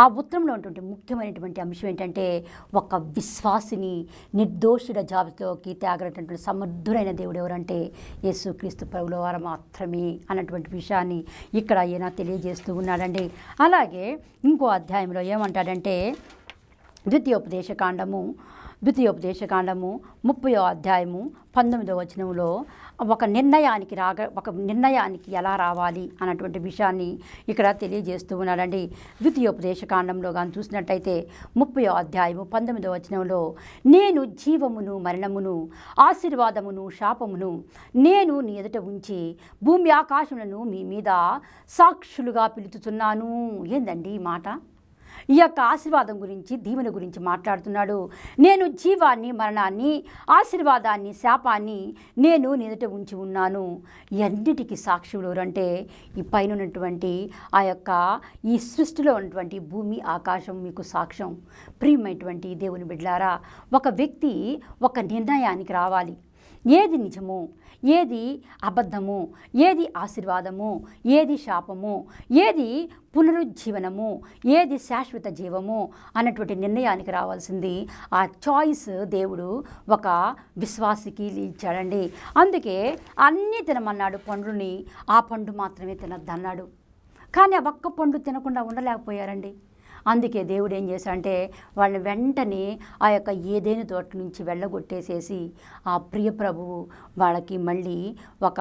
ఆ ఉత్తరంలో ఉన్నటువంటి ముఖ్యమైనటువంటి అంశం ఏంటంటే, ఒక విశ్వాసిని నిర్దోషుల జాబితాలోకి తేగలటువంటి సమర్థుడైన దేవుడు ఎవరంటే యేసుక్రీస్తు ప్రభుల వారు మాత్రమే అన్నటువంటి విషయాన్ని ఇక్కడ ఈయన తెలియజేస్తూ ఉన్నాడండి. అలాగే ఇంకో అధ్యాయంలో ఏమంటాడంటే, ద్వితీయోపదేశకాండము 30వ అధ్యాయము 19వ వచనంలో ఒక నిర్ణయానికి ఎలా రావాలి అన్నటువంటి విషయాన్ని ఇక్కడ తెలియజేస్తూ ఉన్నాడండి. ద్వితీయోపదేశకాండంలో కానీ చూసినట్టయితే 30వ అధ్యాయము 19వ వచనంలో, నేను జీవమును మరణమును ఆశీర్వాదమును శాపమును నేను నీ ఎదుట ఉంచి భూమి ఆకాశములను మీ మీద సాక్షులుగా పిలుచుచున్నాను. ఏందండి ఈ మాట? ఈ యొక్క ఆశీర్వాదం గురించి, దీవెన గురించి మాట్లాడుతున్నాడు. నేను జీవాన్ని, మరణాన్ని, ఆశీర్వాదాన్ని, శాపాన్ని నేను ఎదుట ఉంచి ఉన్నాను. ఎన్నిటికీ సాక్షులు అంటే ఈ పైన ఉన్నటువంటి ఆ యొక్క ఈ సృష్టిలో ఉన్నటువంటి భూమి, ఆకాశం మీకు సాక్ష్యం. ప్రియమైనటువంటి దేవుని బిడ్డలారా, ఒక వ్యక్తి ఒక నిర్ణయానికి రావాలి. ఏది నిజము, ఏది అబద్ధము, ఏది ఆశీర్వాదము, ఏది శాపము, ఏది పునరుజ్జీవనము, ఏది శాశ్వత జీవము అన్నటువంటి నిర్ణయానికి రావాల్సింది ఆ చాయిస్ దేవుడు ఒక విశ్వాసికి ఇచ్చాడండి. అందుకే అన్నీ తినమన్నాడు పండుని, ఆ పండు మాత్రమే తినద్దన్నాడు. కానీ ఆ ఒక్క పండు తినకుండా ఉండలేకపోయారండి. అందుకే దేవుడు ఏం చేశాడంటే వాళ్ళని వెంటనే ఆ యొక్క ఏదేని తోట నుంచి వెళ్ళగొట్టేసేసి ఆ ప్రియ ప్రభువు వాళ్ళకి మళ్ళీ ఒక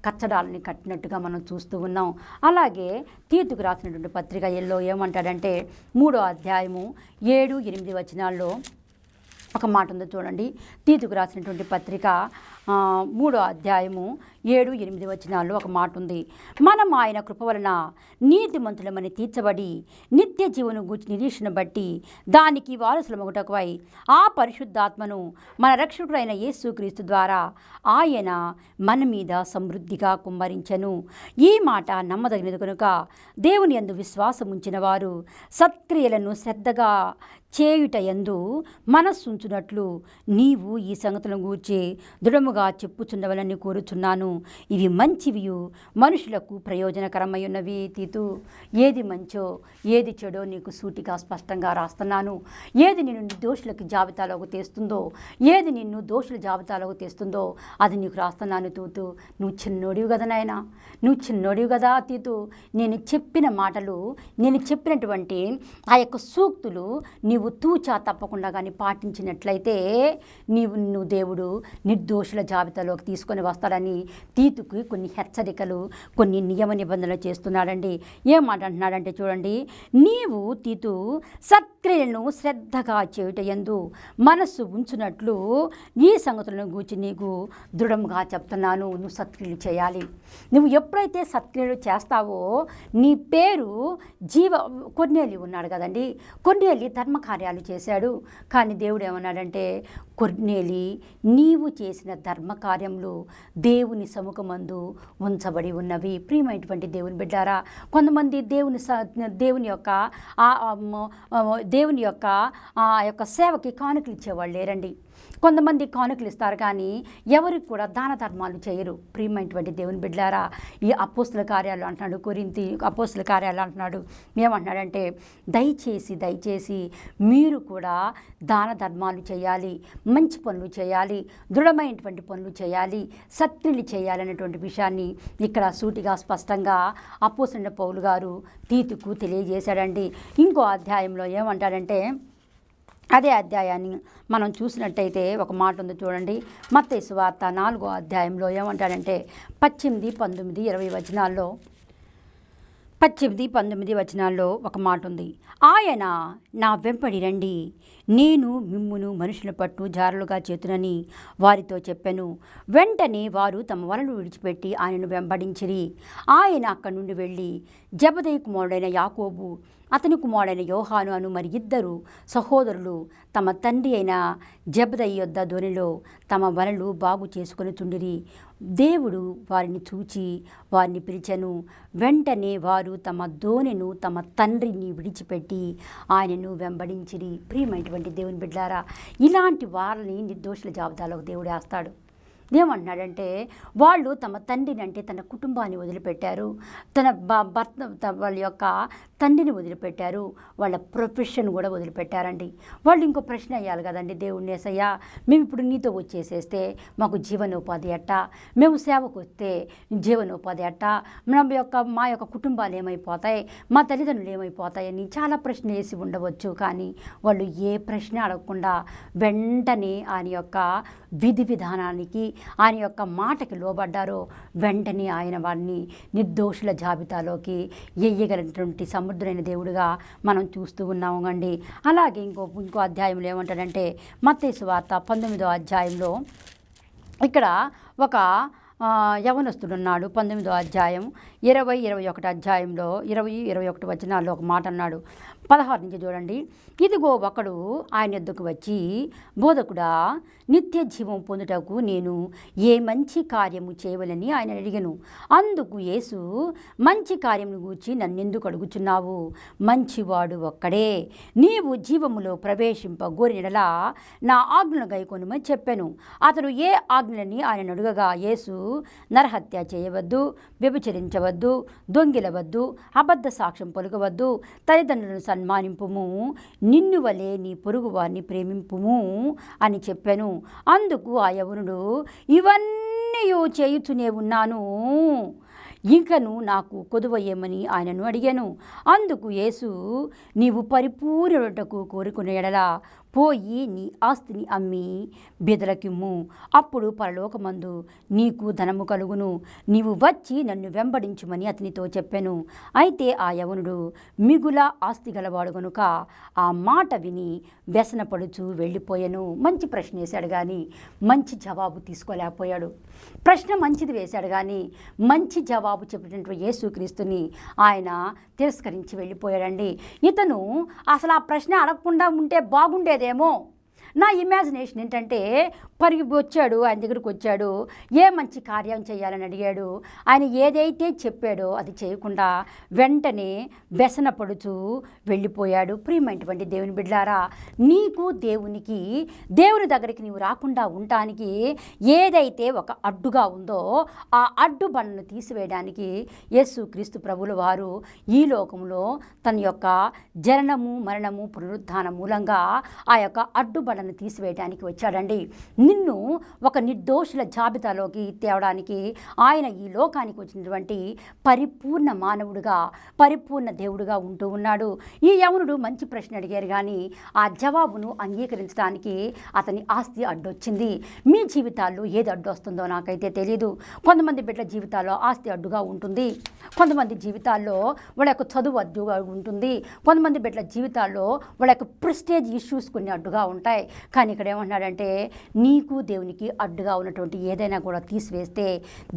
కచ్చడాలని కట్టినట్టుగా మనం చూస్తూ ఉన్నాం. అలాగే తీతుకు రాసినటువంటి పత్రిక ఏమంటాడంటే 3వ అధ్యాయము 7-8 వచనాల్లో ఒక మాట ఉందో చూడండి. తీతుకు రాసినటువంటి పత్రిక 3వ అధ్యాయము 7-8 వచనాల్లో ఒక మాట ఉంది. మనం ఆయన కృప వలన నీతిమంతులమని తీర్చబడి నిత్య జీవను గూర్చి నిరీక్షణ బట్టి దానికి వారసులమగుటకువై ఆ పరిశుద్ధాత్మను మన రక్షకుడైన యేసుక్రీస్తు ద్వారా ఆయన మన మీద సమృద్ధిగా కుమ్మరించెను. ఈ మాట నమ్మదగినది కనుక దేవుని యందు విశ్వాసం ఉంచిన వారు సత్క్రియలను శ్రద్ధగా చేయుట యందు మనస్సుంచునట్లు నీవు ఈ సంగతులను గూర్చి దృఢముగా చెప్పుచుండవలని కోరుచున్నాను. ఇవి మంచివియు మనుషులకు ప్రయోజనకరమై ఉన్నవి. తీతు, ఏది మంచో ఏది చెడో నీకు సూటిగా స్పష్టంగా రాస్తున్నాను. ఏది నిన్ను నిర్దోషులకి జాబితాలోకి తెస్తుందో, ఏది నిన్ను దోషుల జాబితాలోకి తెస్తుందో అది నీకు రాస్తున్నాను. తూతు, నువ్వు చిన్నోడివి కదా నాయన, నువ్వు చిన్నోడివి కదా తీతు. నేను చెప్పిన మాటలు, నేను చెప్పినటువంటి ఆ యొక్క సూక్తులు నీవు తూచా తప్పకుండా కానీ పాటించినట్లయితే నువ్వు దేవుడు నిర్దోషుల జాబితాలోకి తీసుకొని వస్తాడని తీతుకు కొన్ని హెచ్చరికలు, కొన్ని నియమ నిబంధనలు చేస్తున్నాడండి. ఏం మాట అంటున్నాడంటే చూడండి, నీవు తీతు సత్క్రియలను శ్రద్ధగా చేయుట యందు మనస్సు ఉంచునట్లు ఈ సంగతులను గూర్చి నీకు దృఢంగా చెప్తున్నాను. నువ్వు సత్క్రియలు చేయాలి. నువ్వు ఎప్పుడైతే సత్క్రియలు చేస్తావో నీ పేరు కొర్నేలి ఉన్నాడు కదండి, కొర్నేలి ధర్మకార్యాలు చేశాడు. కానీ దేవుడు ఏమన్నాడంటే, కొర్నేలి నీవు చేసిన ధర్మకార్యములు దేవుని సముఖమందు ఉంచబడి ఉన్నవి. ప్రియమైనటువంటి దేవుని బిడ్డారా, కొంతమంది దేవుని యొక్క సేవకి కానుకలు ఇచ్చేవాళ్ళు లేరండి. కొంతమంది కానుకలు ఇస్తారు కానీ ఎవరికి కూడా దాన ధర్మాలు చేయరు. ప్రియమైనటువంటి దేవుని బిడ్డలారా, ఈ అపోస్తుల కార్యాలు అంటున్నాడు, కొరింథీ అపోస్తుల కార్యాలు అంటున్నాడు. ఏమంటున్నాడంటే దయచేసి మీరు కూడా దాన ధర్మాలు చేయాలి, మంచి పనులు చేయాలి, దృఢమైనటువంటి పనులు చేయాలి, సత్క్రియలు చేయాలి అనేటువంటి విషయాన్ని ఇక్కడ సూటిగా స్పష్టంగా అపోస్తలుడైన పౌలు గారు తీతుకు తెలియజేశాడండి. ఇంకో అధ్యాయంలో ఏమంటాడంటే, అదే అధ్యాయాన్ని మనం చూసినట్టయితే ఒక మాట ఉంది చూడండి. మత్తయి సువార్త 4వ అధ్యాయంలో ఏమంటాడంటే 18, 19, 20 వచనాల్లో 18, 19 వచనాల్లో ఒక మాట ఉంది. ఆయన నా వెంబడి రండి, నేను మిమ్మును మనుషుల పట్టు జారులుగా చేతునని వారితో చెప్పాను. వెంటనే వారు తమ వలలు విడిచిపెట్టి ఆయనను వెంబడించిరి. ఆయన అక్కడి నుండి వెళ్ళి జెబెదయి కుమారుడైన యాకోబు, అతని కుమారుడైన యోహాను అను మరి 2 సహోదరులు తమ తండ్రి అయిన జెబెదయి యొద్ద దోణిలో తమ వలలు బాగు చేసుకొని చుండిరి. దేవుడు వారిని చూచి వారిని పిలిచెను. వెంటనే వారు తమ దోణెను తమ తండ్రిని విడిచిపెట్టి ఆయనను వెంబడించిరి. ప్రియమైనటువంటి దేవుని బిడ్డలారా, ఇలాంటి వారిని నిర్దోషుల జాబితాలోకి దేవుడు వేస్తాడు. ఏమంటున్నాడంటే, వాళ్ళు తమ తండ్రిని అంటే తన కుటుంబాన్ని వదిలిపెట్టారు, తన భర్త వాళ్ళ యొక్క తండ్రిని వదిలిపెట్టారు, వాళ్ళ ప్రొఫెషన్ కూడా వదిలిపెట్టారండి. వాళ్ళు ఇంకో ప్రశ్న అయ్యాలి కదండి, దేవుడిని యేసయ్యా మేము ఇప్పుడు నీతో వచ్చేసేస్తే మాకు జీవనోపాధి ఎట్టా, మేము సేవకు వస్తే జీవనోపాధి ఎట్టా, మా యొక్క కుటుంబాలు ఏమైపోతాయి, మా తల్లిదండ్రులు ఏమైపోతాయని చాలా ప్రశ్న వేసి ఉండవచ్చు. కానీ వాళ్ళు ఏ ప్రశ్న అడగకుండా వెంటనే ఆయన యొక్క విధి విధానానికి, ఆయన యొక్క మాటకి లోబడ్డారో వెంటనే ఆయన వారిని నిర్దోషుల జాబితాలోకి ఎయ్యగలిగినటువంటి సమర్థుడైన దేవుడిగా మనం చూస్తూ ఉన్నాము అండి. అలాగే ఇంకో అధ్యాయంలో ఏమంటాడంటే మత్తయి సువార్త 19వ అధ్యాయంలో ఇక్కడ ఒక యవనస్తుడున్నాడు. 19వ అధ్యాయం 21 అధ్యాయంలో 21 వచనాల్లో ఒక మాట అన్నాడు. 16 నుంచి చూడండి. ఇదిగో ఒకడు ఆయన యొద్దకు వచ్చి, బోధకుడా, నిత్య జీవం పొందుటకు నేను ఏ మంచి కార్యము చేయవలని ఆయన అడిగను. అందుకు యేసు, మంచి కార్యమును గూర్చి నన్నెందుకు అడుగుచున్నావు? మంచివాడు ఒక్కడే. నీవు జీవములో ప్రవేశింపగోరినలా నా ఆజ్ఞను గైకొనుమని చెప్పాను. అతడు ఏ ఆజ్ఞలని ఆయన అడుగగా యేసు, నరహత్య చేయవద్దు, వ్యభిచరించవద్దు, దొంగిలవద్దు, అబద్ధ సాక్ష్యం పలుకవద్దు, తల్లిదండ్రులను సన్మానింపుము, నిన్ను వలె నీ పొరుగు వారిని ప్రేమింపుము అని చెప్పాను. అందుకు ఆ యవనుడు, ఇవన్నీ చేయుచునే ఉన్నాను, ఇంకను నాకు కొదువయ్యమని ఆయనను అడిగాను. అందుకు యేసు, నీవు పరిపూర్ణుటకు కోరుకునే ఎడలా పోయి నీ ఆస్తిని అమ్మి బీదలకిమ్ము, అప్పుడు పరలోకమందు నీకు ధనము కలుగును. నీవు వచ్చి నన్ను వెంబడించుమని అతనితో చెప్పాను. అయితే ఆ యవనుడు మిగుల ఆస్తి గలవాడు గనుక ఆ మాట విని వ్యసనపడుచు వెళ్ళిపోయాను. మంచి ప్రశ్న వేశాడు కానీ మంచి జవాబు తీసుకోలేకపోయాడు. ప్రశ్న మంచిది వేశాడు కానీ మంచి జవాబు చెప్పినటువంటి యేసుక్రీస్తుని ఆయన తిరస్కరించి వెళ్ళిపోయాడండి. ఇతను అసలు ఆ ప్రశ్న అడగకుండా ఉంటే బాగుండేదేమో. నా ఇమాజినేషన్ ఏంటంటే, పరిగి వచ్చాడు, ఆయన దగ్గరికి వచ్చాడు, ఏ మంచి కార్యం చేయాలని అడిగాడు. ఆయన ఏదైతే చెప్పాడో అది చేయకుండా వెంటనే వ్యసనపడుచు వెళ్ళిపోయాడు. ప్రియమైనటువంటి దేవుని బిడ్డలారా, నీకు దేవునికి, దేవుని దగ్గరికి నీవు రాకుండా ఉండటానికి ఏదైతే ఒక అడ్డుగా ఉందో ఆ అడ్డు బండను తీసివేయడానికి యేసుక్రీస్తు ప్రభుల వారు ఈ లోకంలో తన యొక్క జననము, మరణము, పునరుత్థానం మూలంగా ఆ యొక్క అడ్డు బండను తీసివేయడానికి వచ్చాడండి. నిన్ను ఒక నిర్దోషుల జాబితాలోకి తేవడానికి ఆయన ఈ లోకానికి వచ్చినటువంటి పరిపూర్ణ మానవుడిగా, పరిపూర్ణ దేవుడిగా ఉంటూ ఉన్నాడు. ఈ యవనుడు మంచి ప్రశ్న అడిగారు కానీ ఆ జవాబును అంగీకరించడానికి అతని ఆస్తి అడ్డొచ్చింది. మీ జీవితాల్లో ఏది అడ్డు వస్తుందో నాకైతే తెలీదు. కొంతమంది బిడ్డల జీవితాల్లో ఆస్తి అడ్డుగా ఉంటుంది, కొంతమంది జీవితాల్లో వాళ్ళ యొక్క చదువు అడ్డుగా ఉంటుంది, కొంతమంది బిడ్డల జీవితాల్లో వాళ్ళ యొక్క ప్రెస్టేజ్ ఇష్యూస్ కొన్ని అడ్డుగా ఉంటాయి. కానీ ఇక్కడ ఏమన్నాడంటే, నీకు దేవునికి అడ్డుగా ఉన్నటువంటి ఏదైనా కూడా తీసివేస్తే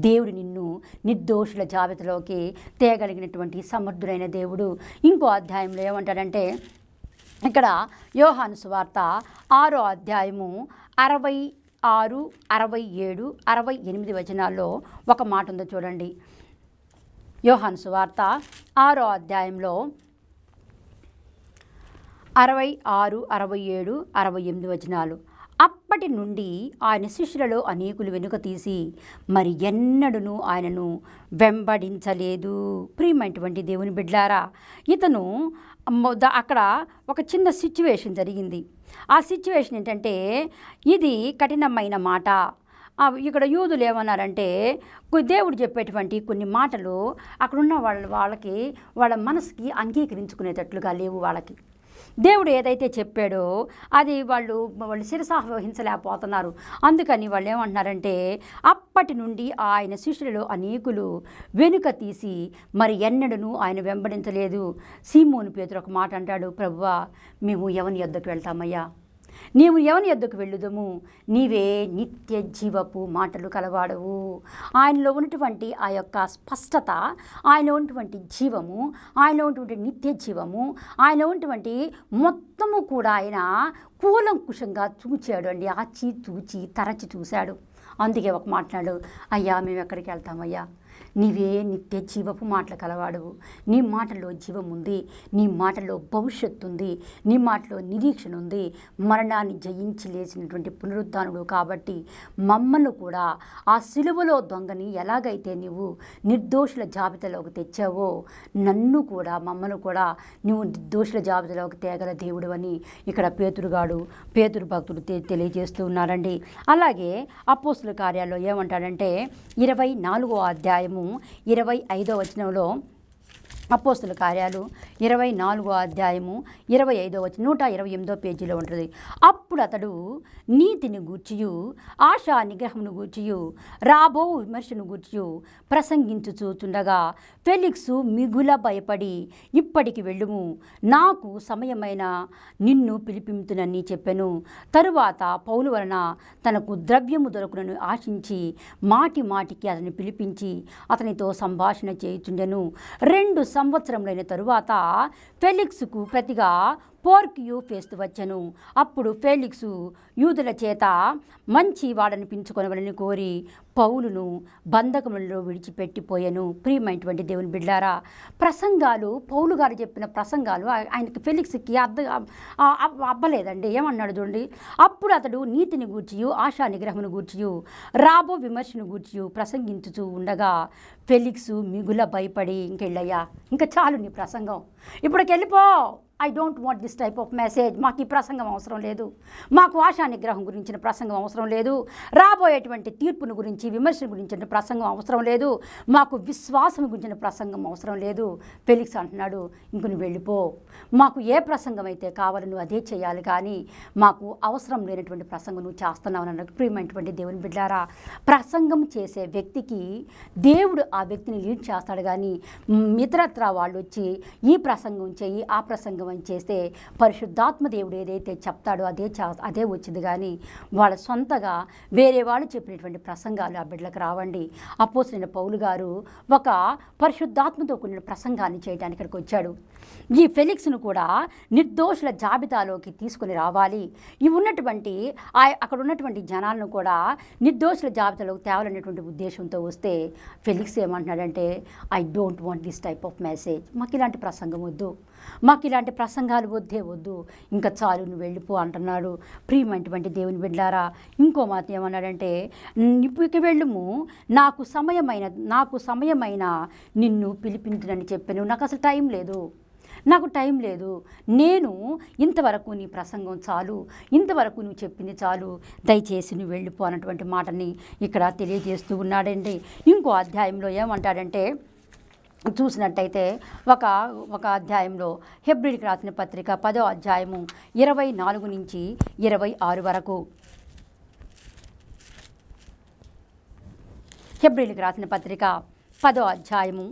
దేవుడు నిన్ను నిర్దోషుల జాబితాలోకి తేగలిగినటువంటి సమర్థుడైన దేవుడు. ఇంకో అధ్యాయంలో ఏమంటాడంటే, ఇక్కడ యోహాను సువార్త 6వ అధ్యాయము 66, 67, 68 వచనాల్లో ఒక మాట ఉందో చూడండి. యోహాను సువార్త 6వ అధ్యాయంలో 66, 67, 68 వచనాలు. అప్పటి నుండి ఆయన శిష్యులలో అనేకులు వెనుక తీసి మరి ఎన్నడూను ఆయనను వెంబడించలేదు. ప్రియమైనటువంటి దేవుని బిడ్డలారా, ఇతను అక్కడ ఒక చిన్న సిచ్యువేషన్ జరిగింది. ఆ సిచ్యువేషన్ ఏంటంటే, ఇది కఠినమైన మాట. ఇక్కడ యూదులు ఏమన్నారంటే, దేవుడు చెప్పేటువంటి కొన్ని మాటలు అక్కడున్న వాళ్ళకి వాళ్ళ మనసుకి అంగీకరించుకునేటట్లుగా లేవు. వాళ్ళకి దేవుడు ఏదైతే చెప్పాడో అది వాళ్ళు శిరసావహించలేకపోతున్నారు. అందుకని వాళ్ళు ఏమంటున్నారంటే, అప్పటి నుండి ఆయన శిష్యులలో అనేకులు వెనుక తీసి మరి ఎన్నడూను ఆయన వెంబడించలేదు. సీమోను పేతురు ఒక మాట అంటాడు, ప్రభువా, మేము ఎవని యొద్దకు వెళ్తామయ్యా? నీవు ఎవని యొద్దకు వెళ్ళుదము? నీవే నిత్య జీవపు మాటలు కలవాడవు. ఆయనలో ఉన్నటువంటి ఆ యొక్క స్పష్టత, ఆయనలో ఉన్నటువంటి జీవము, ఆయనలో ఉన్నటువంటి నిత్య జీవము, ఆయనలో ఉన్నటువంటి మొత్తము కూడా ఆయన కూలంకుషంగా చూచాడు అండి. ఆచి తూచి తరచి చూశాడు. అందుకే ఒక మాట్లాడు, అయ్యా మేము ఎక్కడికి వెళ్తామయ్యా? నీవే నిత్య జీవపు మాటలు కలవాడవు. నీ మాటలో జీవం ఉంది, నీ మాటలో భవిష్యత్తు ఉంది, నీ మాటలో నిరీక్షణ ఉంది. మరణాన్ని జయించి లేచినటువంటి పునరుద్ధానుడు కాబట్టి మమ్మల్ని కూడా ఆ సిలువలో దొంగని ఎలాగైతే నీవు నిర్దోషుల జాబితాలోకి తెచ్చావో, నన్ను కూడా, మమ్మల్ని కూడా నువ్వు నిర్దోషుల జాబితాలోకి తేగల దేవుడు అని ఇక్కడ పేతురు భక్తుడు తెలియజేస్తూ ఉన్నారండి. అలాగే అపోస్తుల కార్యాల్లో ఏమంటాడంటే 24వ అధ్యాయము 25వ వచనంలో అపోస్తుల కార్యాలు 24వ అధ్యాయము 25వ 128వ పేజీలో ఉంటుంది. అప్పుడు అతడు నీతిని గూర్చియు ఆశా నిగ్రహమును గూర్చియు రాబో విమర్శను గూర్చియు ప్రసంగించుచుండగా ఫెలిక్సు మిగుల భయపడి, ఇప్పటికి వెళ్ళుము, నాకు సమయమైన నిన్ను పిలిపింతునని చెప్పెను. తరువాత పౌలు వలన తనకు ద్రవ్యము దొరకునని ఆశించి మాటి మాటికి అతన్ని పిలిపించి అతనితో సంభాషణ చేయుచుండెను. 2 సంవత్సరములైన తరువాత ఫెలిక్స్కు ప్రతిగా పోర్కియు ఫేస్తు వచ్చెను. అప్పుడు ఫెలిక్సు యూదుల చేత మంచి వాడనిపించుకొనవలని కోరి పౌలును బంధకములలో విడిచిపెట్టిపోయాను. ప్రియమైనటువంటి దేవుని బిడ్డారా, ప్రసంగాలు పౌలు గారు చెప్పిన ప్రసంగాలు ఆయనకి ఫెలిక్స్కి అబ్బలేదండి. ఏమన్నాడు చూడండి. అప్పుడు అతడు నీతిని గూర్చియు ఆశా నిగ్రహమును గూర్చియు రాబో విమర్శను గూర్చియు ప్రసంగించుచూ ఉండగా ఫెలిక్సు మిగుల భయపడి, ఇంకెళ్ళయ్యా, ఇంకా చాలు నీ ప్రసంగం, ఇప్పటికి వెళ్ళిపో, I don't want this type of message, మాకు ఈ ప్రసంగం అవసరం లేదు, మాకు ఆశా నిగ్రహం గురించిన ప్రసంగం అవసరం లేదు, రాబోయేటువంటి తీర్పును గురించి విమర్శన గురించిన ప్రసంగం అవసరం లేదు, మాకు విశ్వాసం గురించిన ప్రసంగం అవసరం లేదు. ఫెలిక్స్ అంటున్నాడు, ఇంక నువ్వు వెళ్ళిపో, మాకు ఏ ప్రసంగం అయితే కావాలో నువ్వు అదే చేయాలి, కానీ మాకు అవసరం లేనటువంటి ప్రసంగం నువ్వు చేస్తున్నావు అన్నాడు. ప్రియమైనటువంటి దేవుని బిడ్డారా, ప్రసంగం చేసే వ్యక్తికి దేవుడు ఆ వ్యక్తిని లీడ్ చేస్తాడు, కానీ ఇతరత్రా వాళ్ళు వచ్చి ఈ ప్రసంగం చేయి ఆ ప్రసంగం అని చేస్తే పరిశుద్ధాత్మ దేవుడు ఏదైతే చెప్తాడో అదే వచ్చింది, కానీ వాళ్ళ సొంతగా వేరే వాళ్ళు చెప్పినటువంటి ప్రసంగాలు ఆ బిడ్డలకు రావండి. అపోస్తలుడైన పౌలు గారు ఒక పరిశుద్ధాత్మతో కూడిన ప్రసంగాన్ని చేయడానికి ఇక్కడికి వచ్చాడు. ఈ ఫెలిక్స్ను కూడా నిర్దోషుల జాబితాలోకి తీసుకుని రావాలి, ఉన్నటువంటి అక్కడ ఉన్నటువంటి జనాలను కూడా నిర్దోషుల జాబితాలోకి తేవాలనేటువంటి ఉద్దేశంతో వస్తే ఫెలిక్స్ ఏమంటున్నాడంటే, I don't want this type of message, మాకు ఇలాంటి ప్రసంగం వద్దు, మాకు ఇలాంటి ప్రసంగాలు వద్దు, ఇంకా చాలు నువ్వు వెళ్ళిపో అంటున్నాడు. ప్రియమైనటువంటి దేవుని బిడ్డారా, ఇంకో మాట ఏమన్నాడంటే, ఇప్పటికి వెళ్ళుము, నాకు సమయమైన నిన్ను పిలిపించునని చెప్పాను, నాకు అసలు టైం లేదు, నేను ఇంతవరకు నీ ప్రసంగం చాలు, ఇంతవరకు నువ్వు చెప్పింది చాలు, దయచేసి నువ్వు వెళ్ళిపో అన్నటువంటి మాటని ఇక్కడ తెలియజేస్తూ ఉన్నాడండి. ఇంకో అధ్యాయంలో ఏమంటాడంటే, చూసినట్టయితే ఒక అధ్యాయంలో హెబ్రీలకు రాసిన పత్రిక 10వ అధ్యాయము 24 నుంచి 26 వరకు, హెబ్రీలకు రాసిన పత్రిక 10వ అధ్యాయము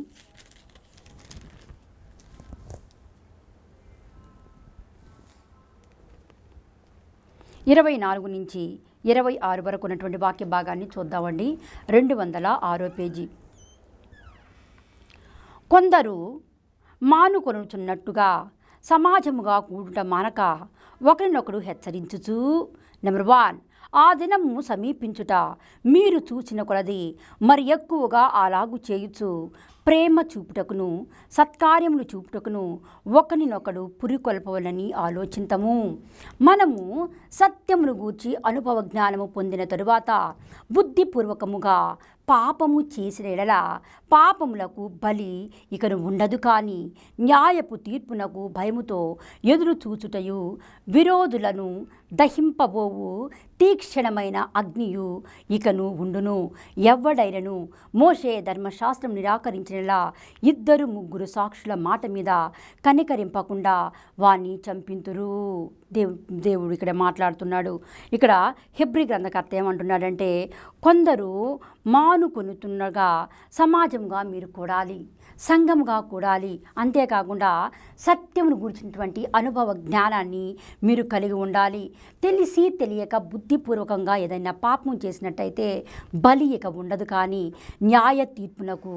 24 నుంచి 26 వరకు ఉన్నటువంటి వాక్య భాగాన్ని చూద్దామండి. 206వ పేజీ. కొందరు మానుకొనుచున్నట్టుగా సమాజముగా కూడుట మానక ఒకరినొకడు హెచ్చరించుచు, నెంబర్ 1, ఆ దినము సమీపించుట మీరు చూచిన కొలది మరి ఎక్కువగా అలాగు చేయుచు ప్రేమ చూపుటకును సత్కార్యములు చూపుటకును ఒకరినొకడు పురికొల్పవలని ఆలోచింతము. మనము సత్యమును గూర్చి అనుభవ జ్ఞానము పొందిన తరువాత బుద్ధిపూర్వకముగా పాపము చేసిన ఎడల పాపములకు బలి ఇకను ఉండదు, కానీ న్యాయపు తీర్పునకు భయముతో ఎదురు చూచుటయు విరోధులను దహింపబోవు తీక్షణమైన అగ్నియు ఇకను ఉండును. ఎవడైనను మోషే ధర్మశాస్త్రం నిరాకరించినలా 2-3 సాక్షుల మాట మీద కనికరింపకుండా వాణ్ణి చంపింతురు. దేవుడు ఇక్కడ మాట్లాడుతున్నాడు. ఇక్కడ హెబ్రీ గ్రంథకర్త ఏమంటున్నాడంటే, కొందరు మానుకొనుతుండగా సమాజంగా మీరు కూడాలి, సంఘముగా కూడాలి, అంతేకాకుండా సత్యమును గురించినటువంటి అనుభవ జ్ఞానాన్ని మీరు కలిగి ఉండాలి. తెలిసి తెలియక బుద్ధిపూర్వకంగా ఏదైనా పాపం చేసినట్టయితే బలి ఇక ఉండదు, కానీ న్యాయ తీర్పునకు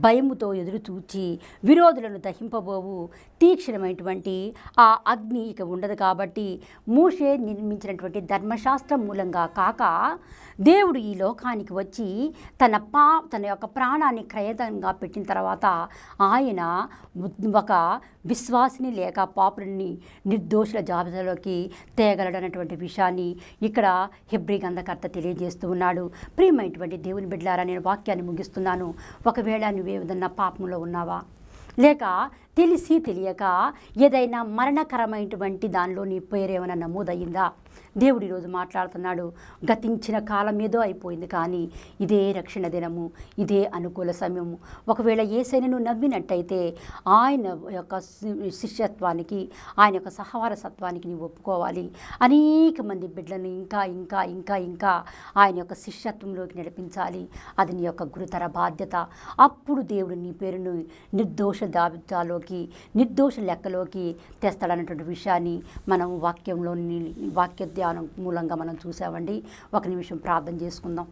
భయముతో ఎదురు చూచి విరోధులను దహింపబోవు తీక్షణమైనటువంటి ఆ అగ్ని ఇక ఉండదు. కాబట్టి మోషే నిర్మించినటువంటి ధర్మశాస్త్రం మూలంగా కాక దేవుడు ఈ లోకానికి వచ్చి తన యొక్క ప్రాణాన్ని క్రయదంగా పెట్టిన తర్వాత ఆయన ఒక విశ్వాసిని లేక పాపులని నిర్దోషుల జాబితాలోకి తేగలడన్నటువంటి విషయాన్ని ఇక్కడ హెబ్రీ గ్రంథకర్త తెలియజేస్తూ ఉన్నాడు. ప్రియమైనటువంటి దేవుని బిడ్డలారా, నేను వాక్యాన్ని ముగిస్తున్నాను. ఒకవేళ నువ్వే విధంగా పాపంలో ఉన్నావా, లేక తెలిసి తెలియక ఏదైనా మరణకరమైనటువంటి దానిలో నీ పేరు ఏమైనా నమోదయ్యిందా, దేవుడు ఈరోజు మాట్లాడుతున్నాడు. గతించిన కాలం ఏదో అయిపోయింది, కానీ ఇదే రక్షణ దినము, ఇదే అనుకూల సమయము. ఒకవేళ యేసయ్యను నమ్మినట్టయితే ఆయన యొక్క శిష్యత్వానికి, ఆయన యొక్క సహవారసత్వానికి నీవు ఒప్పుకోవాలి. అనేక మంది బిడ్డలను ఇంకా ఇంకా ఇంకా ఇంకా ఆయన యొక్క శిష్యత్వంలోకి నడిపించాలి. అది నీ యొక్క గురుతర బాధ్యత. అప్పుడు దేవుడు నీ పేరును నిర్దోష జాబితాలోకి, నిర్దోష లెక్కలోకి తెస్తాడన్నటువంటి విషయాన్ని మనం వాక్య ధ్యానం మూలంగా మనం చూసామండి. ఒక నిమిషం ప్రార్థన చేసుకుందాం.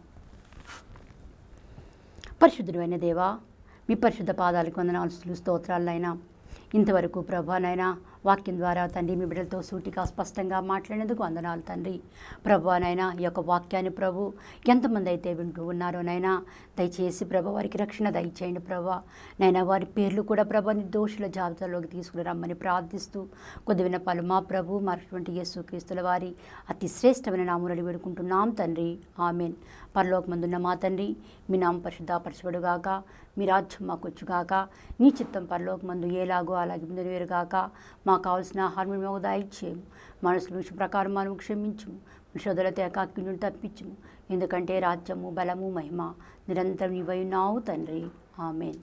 పరిశుద్ధుడైన దేవా, మీ పరిశుద్ధ పాదాలకు వందనాలు స్తోత్రాలైనా. ఇంతవరకు ప్రభానైనా వాక్యం ద్వారా తండ్రి మీ బిడ్డలతో సూటిగా స్పష్టంగా మాట్లాడేందుకు వందనాలు తండ్రి. ప్రభానైనా ఈ యొక్క వాక్యాన్ని ప్రభు ఎంతమంది అయితే వింటూ ఉన్నారో నైనా దయచేసి ప్రభు వారికి రక్షణ దయచేయండి ప్రభా. నైనా వారి పేర్లు కూడా ప్రభు నిర్దోషుల జాబితాలోకి తీసుకుని రమ్మని ప్రార్థిస్తూ కొద్ది విన్నపాలు మా ప్రభు మరటువంటి యేసుక్రీస్తుల వారి అతి శ్రేష్టమైన నామములను వేడుకుంటున్నాం తండ్రి. ఆమెన్. పరలోకమందున్న మా తండ్రి, మీ నామం పరిశుద్ధపరచబడుగాక, మీ రాజ్యం మాకు వచ్చుగాక, నీ చిత్తం పరలోకమందు ఏలాగో అలాగే నెరవేరుగాక. మాకు కావాల్సిన ఆహారం మేము దయచేయము, మనసుల విషయం ప్రకారం మనం క్షమించుము, శోధులతో ఏకాకిని తప్పించుము. ఎందుకంటే రాజ్యము, బలము, మహిమ నిరంతరం నీవై ఉన్నావు తండ్రి. ఆమెన్.